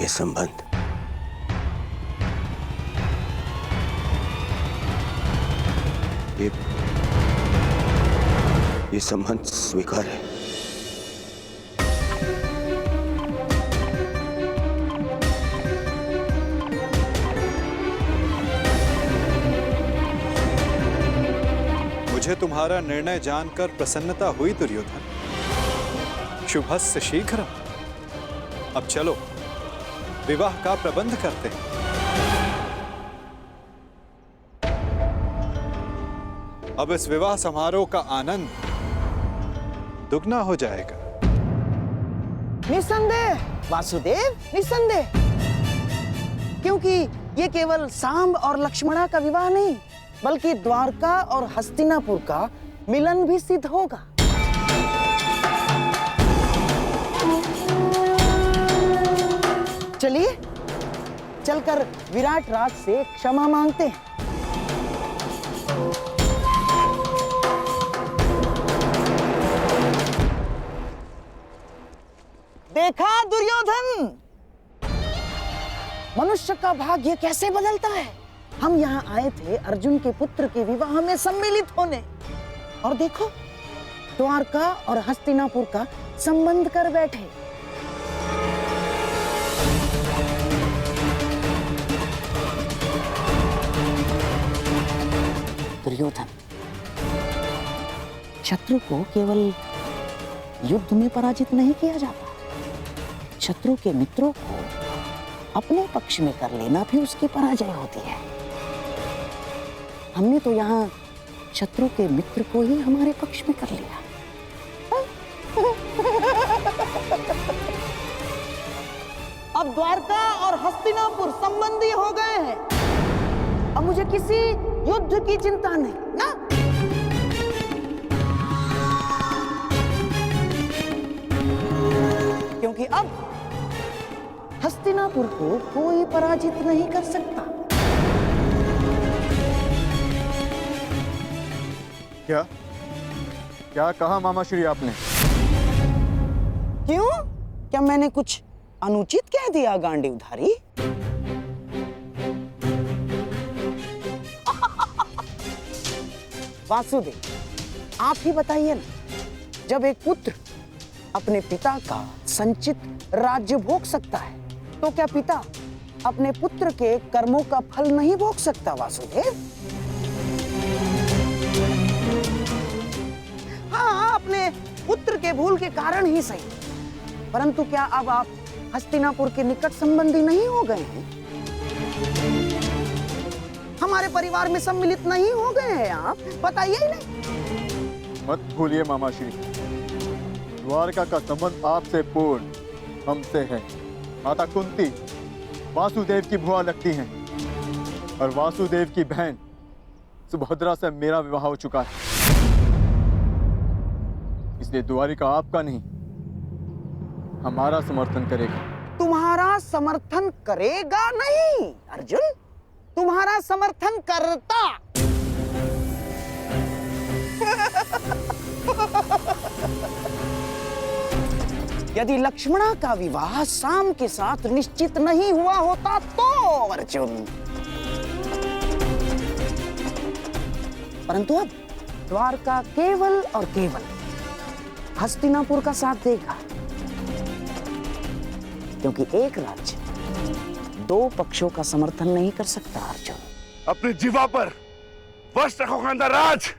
संबंध ये संबंध स्वीकार है। मुझे तुम्हारा निर्णय जानकर प्रसन्नता हुई दुर्योधन। शुभस्य शीघ्रम। अब चलो विवाह का प्रबंध करते हैं। अब इस विवाह समारोह का आनंद दुगना हो जाएगा। निसंदेह वासुदेव, निसंदेह, क्योंकि ये केवल सांब और लक्ष्मणा का विवाह नहीं, बल्कि द्वारका और हस्तिनापुर का मिलन भी सिद्ध होगा। चलिए चलकर विराट राज से क्षमा मांगते हैं। देखा दुर्योधन, मनुष्य का भाग्य कैसे बदलता है। हम यहाँ आए थे अर्जुन के पुत्र के विवाह में सम्मिलित होने, और देखो द्वारका और हस्तिनापुर का संबंध कर बैठे। दुर्योधन, शत्रु को केवल युद्ध में पराजित नहीं किया जाता, शत्रु के मित्रों को अपने पक्ष में कर लेना भी उसकी पराजय होती है। हमने तो यहाँ शत्रु के मित्र को ही हमारे पक्ष में कर लिया। अब द्वारका और हस्तिनापुर संबंधी हो गए हैं। अब मुझे किसी युद्ध की चिंता नहीं ना। क्योंकि अब हस्तिनापुर को कोई पराजित नहीं कर सकता। क्या क्या कहा मामाश्री आपने? क्यों? क्या मैंने कुछ अनुचित कह दिया गांडीवधारी? वासुदेव, आप ही बताइए ना, जब एक पुत्र अपने पिता का संचित राज्य भोग सकता है, तो क्या पिता अपने पुत्र के कर्मों का फल नहीं भोग सकता? वासुदेव, हाँ, अपने पुत्र के भूल के कारण ही सही, परंतु क्या अब आप हस्तिनापुर के निकट संबंधी नहीं हो गए हैं? हमारे परिवार में सम्मिलित नहीं हो गए हैं आप? बताइए ही नहीं। मत भूलिए मामाश्री, द्वारका का संबंध आपसे पूर्ण हमसे है। माता कुंती वासुदेव की भुआ लगती हैं, और वासुदेव की बहन सुभद्रा से मेरा विवाह हो चुका है। इसलिए द्वारिका आपका नहीं, हमारा समर्थन करेगा। तुम्हारा समर्थन करेगा नहीं अर्जुन, तुम्हारा समर्थन करता। यदि लक्ष्मणा का विवाह सांब के साथ निश्चित नहीं हुआ होता तो अर्जुन, परंतु अब द्वारका केवल और केवल हस्तिनापुर का साथ देगा, क्योंकि एक राज्य दो पक्षों का समर्थन नहीं कर सकता। अर्जुन, अपनी जीवा पर वश रखो गांधार राज।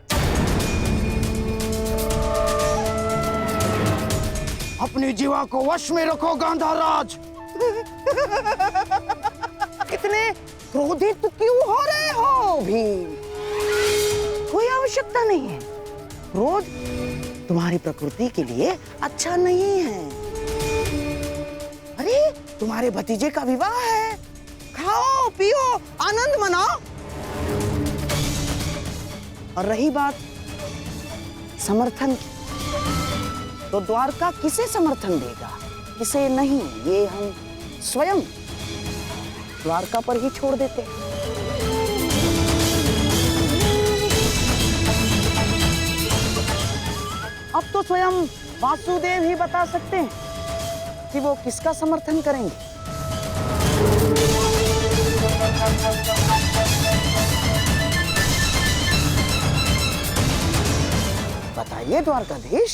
अपनी जीवा को वश में रखो गांधार राज। इतने क्रोधित क्यों हो रहे हो भीम? कोई आवश्यकता नहीं है। क्रोध तुम्हारी प्रकृति के लिए अच्छा नहीं है। अरे, तुम्हारे भतीजे का विवाह है, खाओ पियो आनंद मनाओ। और रही बात समर्थन की, तो द्वारका किसे समर्थन देगा, किसे नहीं, ये हम स्वयं द्वारका पर ही छोड़ देते हैं। अब तो स्वयं वासुदेव ही बता सकते हैं कि वो किसका समर्थन करेंगे। बताइए द्वारकाधीश।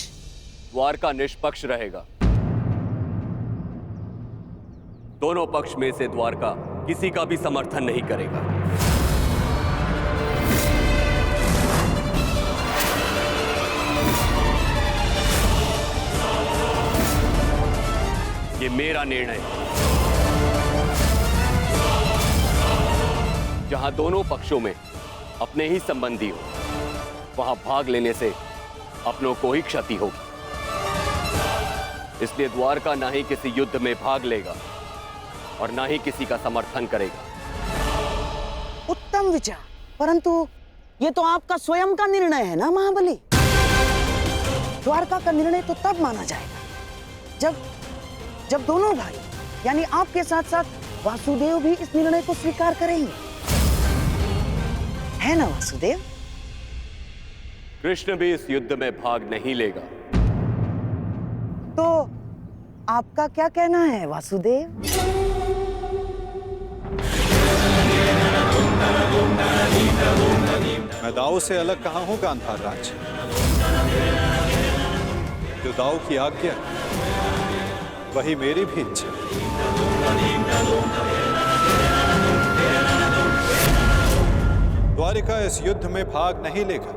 द्वारका निष्पक्ष रहेगा। दोनों पक्ष में से द्वारका किसी का भी समर्थन नहीं करेगा। ये मेरा निर्णय है। जहां दोनों पक्षों में अपने ही संबंधी हो, वहां भाग लेने से अपनों को ही क्षति होगी। इसलिए द्वारका ना ही किसी युद्ध में भाग लेगा और ना ही किसी का समर्थन करेगा। उत्तम विचार, परंतु ये तो आपका स्वयं का निर्णय है ना महाबली। द्वारका का निर्णय तो तब माना जाएगा जब दोनों भाई यानी आपके साथ साथ वासुदेव भी इस निर्णय को स्वीकार करेंगे, है ना वासुदेव? कृष्ण भी इस युद्ध में भाग नहीं लेगा। तो आपका क्या कहना है वासुदेव? मैं दाऊ से अलग कहां हूं गांधार राज। जो दाऊ की आज्ञा वही मेरी भी इच्छा। द्वारिका इस युद्ध में भाग नहीं लेगा।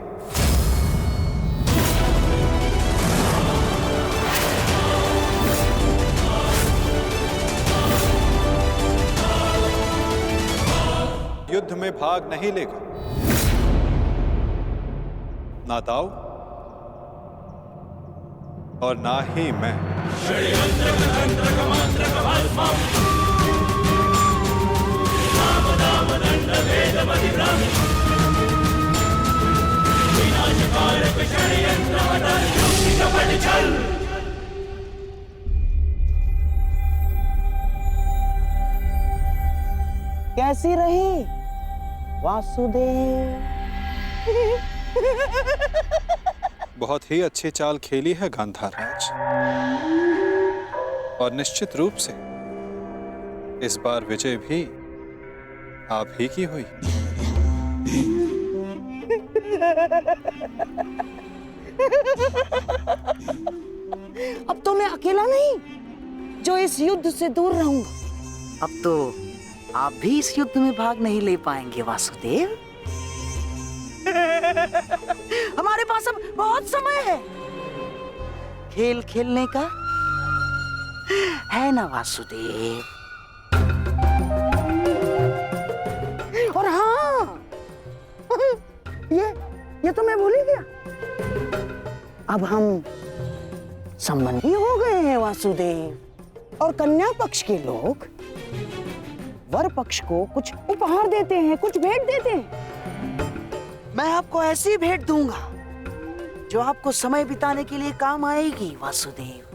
युद्ध में भाग नहीं लेगा ना दाऊ और ना ही मैं। कैसी रही वासुदेव? बहुत ही अच्छी चाल खेली है गांधार राज, और निश्चित रूप से इस बार विजय भी आप ही की हुई। अब तो मैं अकेला नहीं जो इस युद्ध से दूर रहूंगा। अब तो आप भी इस युद्ध में भाग नहीं ले पाएंगे वासुदेव। हमारे पास अब बहुत समय है खेल खेलने का, है ना वासुदेव? और हाँ, ये तो मैं भूल ही गया। अब हम संबंधी हो गए हैं वासुदेव, और कन्या पक्ष के लोग वर पक्ष को कुछ उपहार देते हैं, कुछ भेंट देते हैं। मैं आपको ऐसी भेंट दूंगा जो आपको समय बिताने के लिए काम आएगी वासुदेव।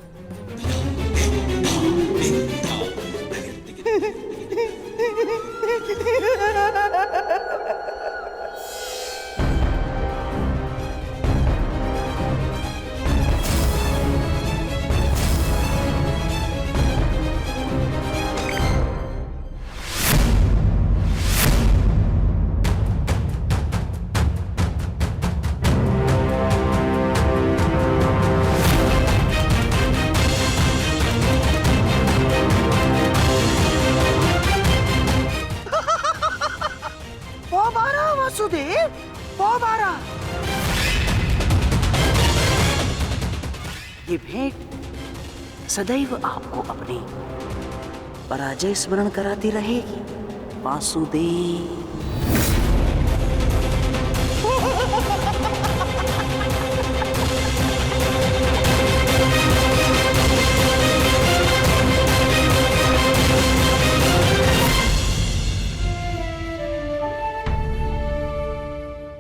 वासुदेव, ये भेंट सदैव आपको अपनी पराजय स्मरण कराती रहेगी वासुदेव।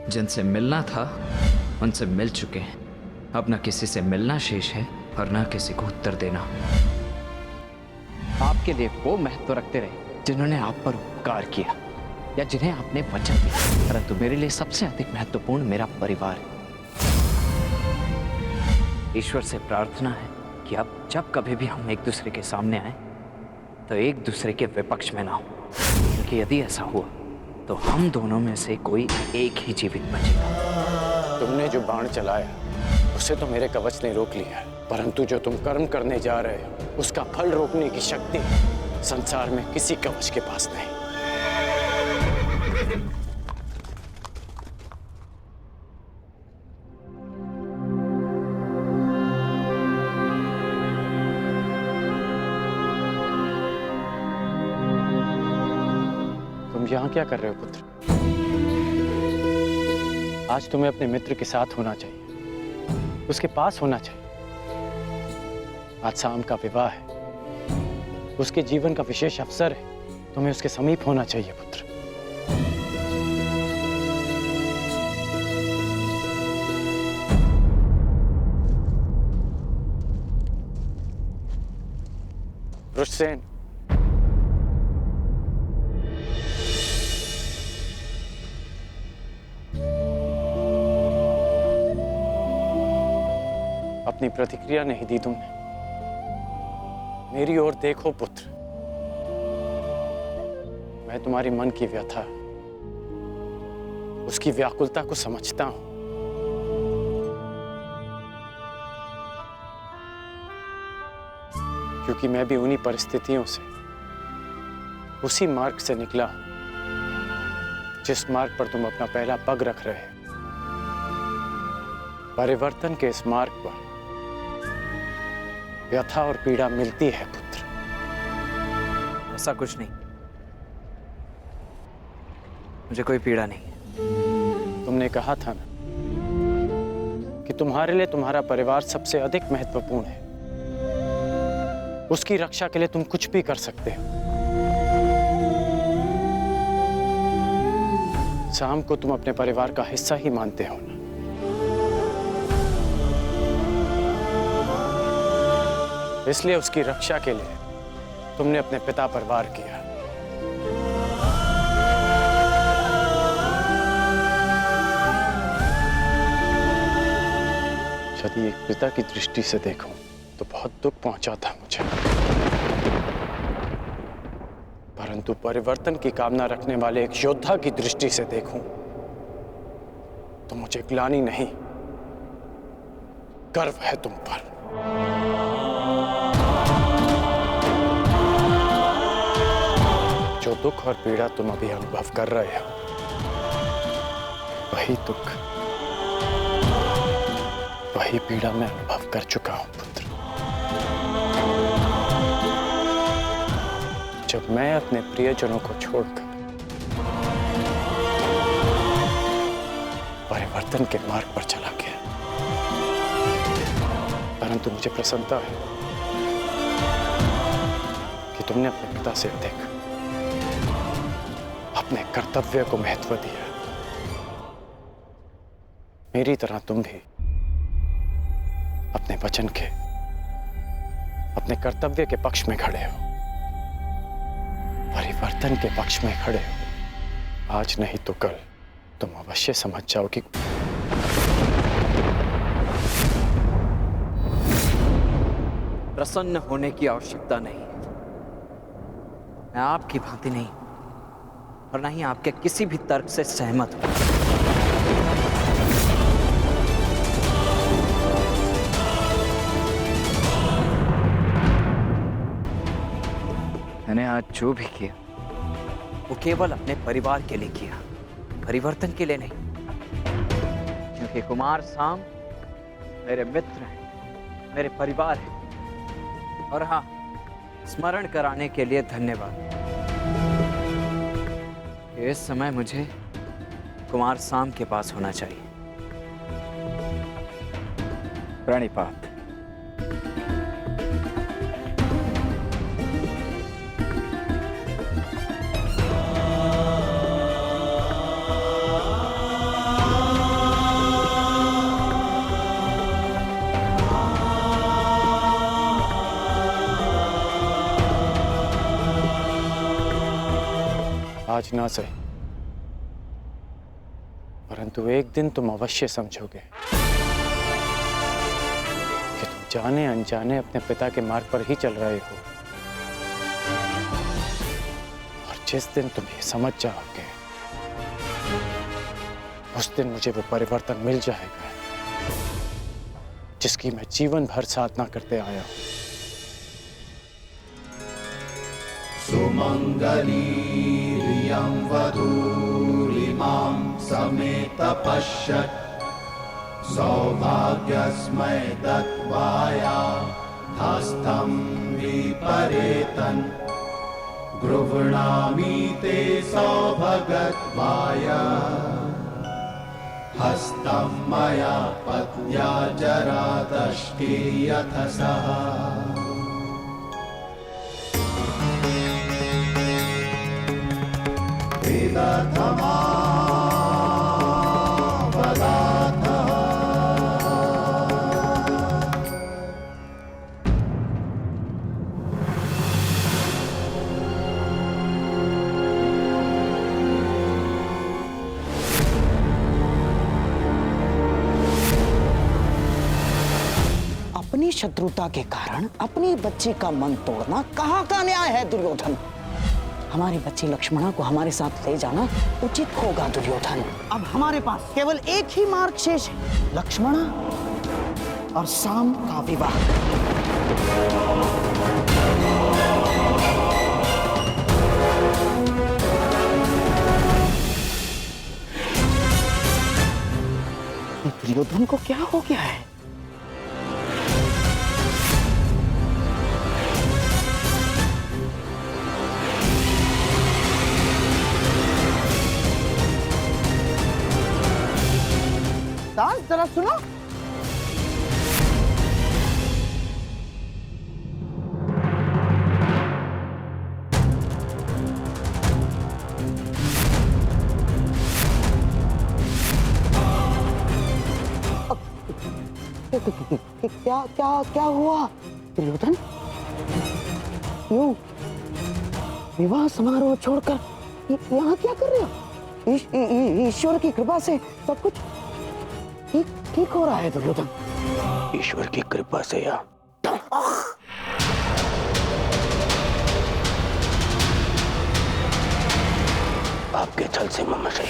जिनसे मिलना था उनसे मिल चुके हैं। अब न किसी से मिलना शेष है और न किसी को उत्तर देना। आपके लिए वो महत्व रखते रहे जिन्होंने आप पर उपकार किया या जिन्हें आपने वचन दिया, परंतु मेरे लिए सबसे अधिक महत्वपूर्ण मेरा परिवार है। ईश्वर से प्रार्थना है कि अब जब कभी भी हम एक दूसरे के सामने आए तो एक दूसरे के विपक्ष में ना हो। कि यदि ऐसा हुआ तो हम दोनों में से कोई एक ही जीवित बचेगा। तुमने जो बाण चलाया उसे तो मेरे कवच ने रोक लिया, परंतु जो तुम कर्म करने जा रहे हो उसका फल रोकने की शक्ति संसार में किसी कवच के पास नहीं। तुम यहाँ क्या कर रहे हो पुत्र? आज तुम्हें अपने मित्र के साथ होना चाहिए, उसके पास होना चाहिए। आज शाम का विवाह है, उसके जीवन का विशेष अवसर है, तुम्हें उसके समीप होना चाहिए पुत्र। वृषसेन, अपनी प्रतिक्रिया नहीं दी तुमने। मेरी ओर देखो पुत्र, मैं तुम्हारी मन की व्यथा, उसकी व्याकुलता को समझता हूं। क्योंकक्योंकि मैं भी उन्हीं परिस्थितियों से, उसी मार्ग से निकला हूं जिस मार्ग पर तुम अपना पहला पग रख रहे हो। परिवर्तन के इस मार्ग पर व्यथा और पीड़ा मिलती है पुत्र। ऐसा कुछ नहीं, मुझे कोई पीड़ा नहीं। तुमने कहा था ना कि तुम्हारे लिए तुम्हारा परिवार सबसे अधिक महत्वपूर्ण है। उसकी रक्षा के लिए तुम कुछ भी कर सकते हो। शाम को तुम अपने परिवार का हिस्सा ही मानते हो ना। इसलिए उसकी रक्षा के लिए तुमने अपने पिता पर वार किया। यदि एक पिता की दृष्टि से देखूं तो बहुत दुख पहुंचा था मुझे, परंतु परिवर्तन की कामना रखने वाले एक योद्धा की दृष्टि से देखूं तो मुझे ग्लानि नहीं, गर्व है तुम पर। जो दुख और पीड़ा तुम अभी अनुभव कर रहे हो, वही दुख, वही पीड़ा मैं अनुभव कर चुका हूं पुत्र। जब मैं अपने प्रियजनों को छोड़कर परिवर्तन के मार्ग पर चला गया, परंतु मुझे प्रसन्नता है कि तुमने अपने पिता से अधिक अपने कर्तव्य को महत्व दिया। मेरी तरह तुम भी अपने वचन के, अपने कर्तव्य के पक्ष में खड़े हो, परिवर्तन के पक्ष में खड़े हो। आज नहीं तो कल तुम अवश्य समझ जाओगे। प्रसन्न होने की आवश्यकता नहीं। मैं आपकी भांति नहीं और ना ही आपके किसी भी तर्क से सहमत हूं। मैंने आज जो भी किया वो केवल अपने परिवार के लिए किया, परिवर्तन के लिए नहीं। क्योंकि कुमार साम मेरे मित्र हैं, मेरे परिवार हैं। और हाँ, स्मरण कराने के लिए धन्यवाद। इस समय मुझे कुमार साम के पास होना चाहिए। प्रणिपात। आज ना सही, परंतु एक दिन तुम अवश्य समझोगे कि तुम जाने अनजाने अपने पिता के मार्ग पर ही चल रहे हो, और जिस दिन तुम ये समझ जाओगे उस दिन मुझे वो परिवर्तन मिल जाएगा जिसकी मैं जीवन भर साधना करते आया हूं। सुमंगलीरियं वधूरिमां समेत पश्यत् सौभाग्यस्मै दत्वाया हस्तं विपरेतन् गृह्णामि ते सौभगत्वाय हस्तं मया पत्या जरादष्टे यथ सः वेदधमा वदातः अपनी शत्रुता के कारण अपनी बच्ची का मन तोड़ना कहाँ का न्याय है दुर्योधन? हमारी बच्ची लक्ष्मणा को हमारे साथ ले जाना उचित होगा दुर्योधन। अब हमारे पास केवल एक ही मार्ग शेष है, लक्ष्मणा और साम का विवाह। दुर्योधन को क्या हो गया है? दास जरा सुनो। क्या क्या क्या हुआ दुर्योधन? क्यों विवाह समारोह छोड़कर यहाँ क्या कर रहे हो? ईश्वर की कृपा से सब कुछ ठीक हो रहा है दुर्योधन। ईश्वर की कृपा से या आपके छल से महाशय।